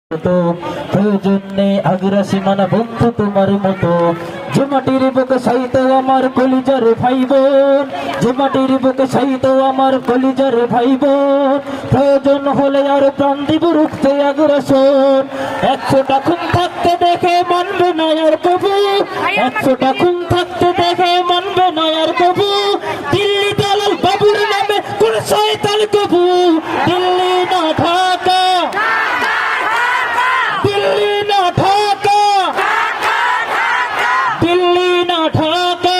প্রয়োজন নেই আগ্রাসী মানা বন্ধু তোমার মতো। যে মাটির বুকে সাইতো আমার কলিজার ভাই বোন, যে মাটির বুকে সাইতো আমার কলিজার ভাই বোন, প্রয়োজন হলে আর প্রাণ দিব রুখতে আগ্রাসন। 100টা খুন থাকতে দেখে মানবে না আর কবু, 100টা খুন থাকতে দেখে মানবে না আর কবু। দিল্লি দালাল বাবুর নামে কোন শয়তান কবু, দিল্লি না ঢাকা, দিল্লি না ঢাকা, দিল্লি না ঢাকা,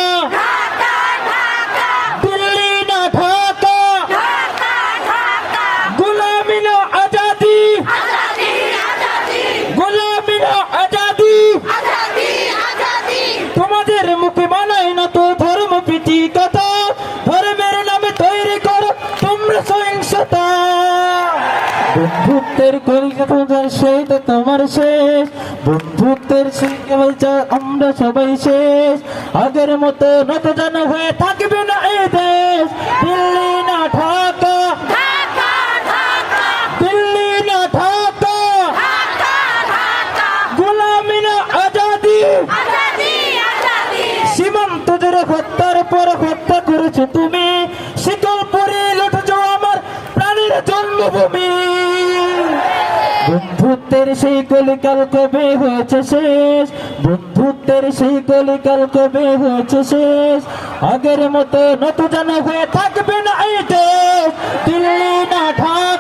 দিল্লি না ঢাকা, গোলামি না আজাদি, গোলামি না আজাদি। তোমাদের মুখে মানায় না তো ধর্ম প্রীতি কথা, ধর্মের নামে তৈরি করো তোমরা সহিংসতা। বন্ধুত্বের কলিকাতা সেই তো তোমার শেষ, বন্ধুত্বের শিক্ষা আমরা সবাই শেষ। আগের মতো নত জানা হয়ে থাকবে না এই দেশ। দিল্লি না ঢাকা, দিল্লি না ঢাকা, গোলামি না আজাদি। সীমান্ত জুড়ে হত্যার পর হত্যা করেছো তুমি, শিকল পরে লুটেছো আমার প্রাণের জন্মভূমি। বন্ধুত্বের সেই কলিকাল কবে হয়েছে শেষ, বন্ধুত্বের সেই কলিকাল কবে হয়েছে শেষ। আগের মতো নত জানা হয়ে থাকবে না এই দেশ। দিল্লি না ঢাকা।